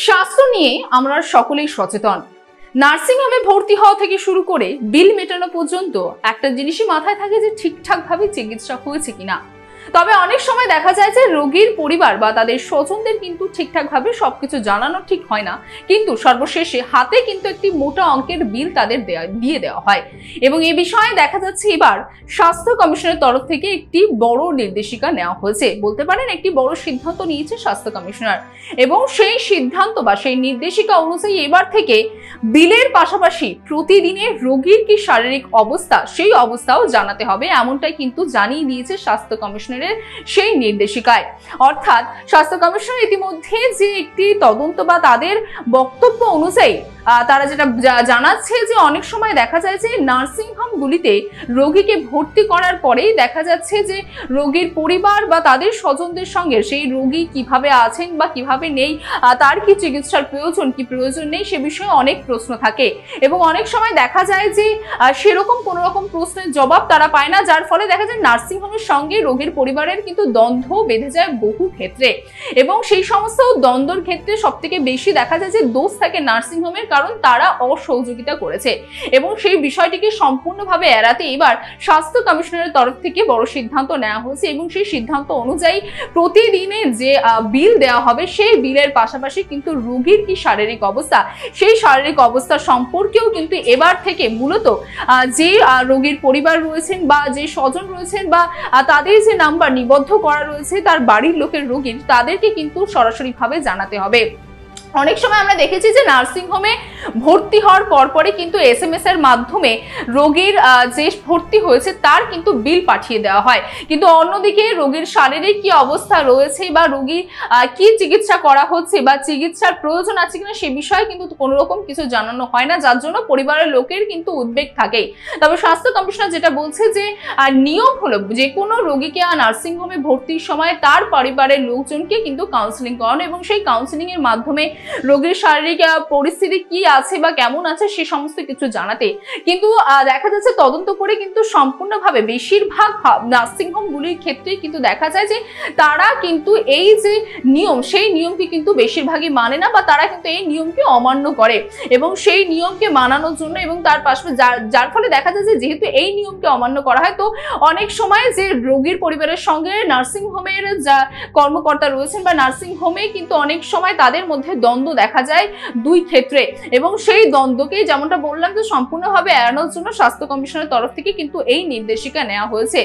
স্বাস্থ্য নিয়ে আমরা সকলেই সচেতন। নার্সিং হোমে ভর্তি হওয়া থেকে শুরু করে বিল মেটানো পর্যন্ত একটা জিনিসই মাথায় থাকে যে ঠিকঠাক ভাবে চিকিৎসা হয়েছে কিনা। তবে অনেক সময় দেখা যায় যে রোগীর পরিবার বা তাদের স্বজনদের কিন্তু ঠিকঠাক ভাবে সবকিছু জানানো ঠিক হয় না, কিন্তু সর্বশেষে হাতে কিন্তু একটি মোটা অঙ্কের বিল তাদের দিয়ে দেওয়া হয়। এবং এই বিষয়ে দেখা যাচ্ছে এবার স্বাস্থ্য কমিশনের তরফ থেকে একটি বড় নির্দেশিকা নেওয়া হয়েছে, বলতে পারেন একটি বড় সিদ্ধান্ত নিয়েছে স্বাস্থ্য কমিশনার। এবং সেই সিদ্ধান্ত বা সেই নির্দেশিকা অনুযায়ী এবার থেকে বিলের পাশাপাশি প্রতিদিনের রোগীর কি শারীরিক অবস্থা সেই অবস্থাও জানাতে হবে, এমনটাই কিন্তু জানিয়ে দিয়েছে স্বাস্থ্য কমিশনারের সেই নির্দেশিকায়। অর্থাৎ স্বাস্থ্য কমিশনার ইতিমধ্যে যে একটি তদন্ত বা তাদের বক্তব্য অনুযায়ী তারা যেটা জানাচ্ছে যে অনেক সময় দেখা যায় যে নার্সিং হোমগুলিতে রোগীকে ভর্তি করার পরেই দেখা যাচ্ছে যে রোগীর পরিবার বা তাদের স্বজনদের সঙ্গে সেই রোগী কিভাবে আছেন বা কিভাবে নেই, তার কি চিকিৎসার প্রয়োজন কি প্রয়োজন নেই সে বিষয়ে অনেক প্রশ্ন থাকে। এবং অনেক সময় দেখা যায় যে সেরকম কোনো রকম প্রশ্নের জবাব তারা পায় না, যার ফলে দেখা যায় নার্সিং হোমের সঙ্গে রোগীর পরিবারের কিন্তু দ্বন্দ্ব বেঁধে যায় বহু ক্ষেত্রে। এবং সেই সমস্ত দ্বন্দ্বর ক্ষেত্রে সব থেকে বেশি দেখা যায় যে দোষ থাকে নার্সিং হোমের, কারণ তারা অসহযোগিতা করেছে। এবং সেই বিষয়টিকে সম্পূর্ণভাবে এড়াতে এবার স্বাস্থ্য কমিশনারের তরফ থেকে বড় সিদ্ধান্ত নেওয়া হয়েছে। এবং সেই সিদ্ধান্ত অনুযায়ী প্রতিদিনের যে বিল দেওয়া হবে সেই বিলের পাশাপাশি কিন্তু রোগীর কি শারীরিক অবস্থা সেই শারীরিক অবস্থা সম্পর্কেও কিন্তু এবার থেকে মূলত যে রোগীর পরিবার রয়েছেন বা যে স্বজন রয়েছেন বা তাদের যে নাম্বার নিবদ্ধ করা রয়েছে তার বাড়ির লোকের রোগীর, তাদেরকে কিন্তু সরাসরিভাবে জানাতে হবে। অনেক সময় আমরা দেখেছি যে নার্সিং হোমে ভর্তি হওয়ার পরপরই কিন্তু SMS এর মাধ্যমে রোগীর যে ভর্তি হয়েছে তার কিন্তু বিল পাঠিয়ে দেওয়া হয়, কিন্তু অন্যদিকে রোগীর শারীরিক কি অবস্থা রয়েছে বা রোগী কি চিকিৎসা করা হচ্ছে বা চিকিৎসার প্রয়োজন আছে কিনা সে বিষয়ে কিন্তু কোনো রকম কিছু জানানো হয় না, যার জন্য পরিবারের লোকের কিন্তু উদ্বেগ থাকে। তবে স্বাস্থ্য কমিশনার যেটা বলছে যে নিয়ম হলো যে কোনো রোগীকে নার্সিং হোমে ভর্তির সময় তার পরিবারের লোকজনকে কিন্তু কাউন্সিলিং করানো এবং সেই কাউন্সিলিং এর মাধ্যমে রোগীর শারীরিক পরিস্থিতি কি আছে বা কেমন আছে সে সমস্ত কিছু জানাতে। কিন্তু দেখা যাচ্ছে তদন্ত করে কিন্তু সম্পূর্ণভাবে বেশিরভাগ নার্সিং হোমগুলির ক্ষেত্রে কিন্তু দেখা যায় যে তারা কিন্তু এই যে নিয়ম সেই নিয়মকে কিন্তু বেশিরভাগই মানে না বা তারা কিন্তু এই নিয়মকে অমান্য করে। এবং সেই নিয়মকে মানানোর জন্য এবং তার পাশাপাশি যার ফলে দেখা যায় যে যেহেতু এই নিয়মকে অমান্য করা হয়, তো অনেক সময় যে রোগীর পরিবারের সঙ্গে নার্সিং হোমের যা কর্মকর্তা রয়েছেন বা নার্সিং হোমে কিন্তু অনেক সময় তাদের মধ্যে দ্বন্দ্ব দেখা যায় দুই ক্ষেত্রে। এবং সেই দ্বন্দ্বকে যেমনটা বললাম যে সম্পূর্ণভাবে এড়ানোর জন্য স্বাস্থ্য কমিশনের তরফ থেকে কিন্তু এই নির্দেশিকা নেওয়া হয়েছে।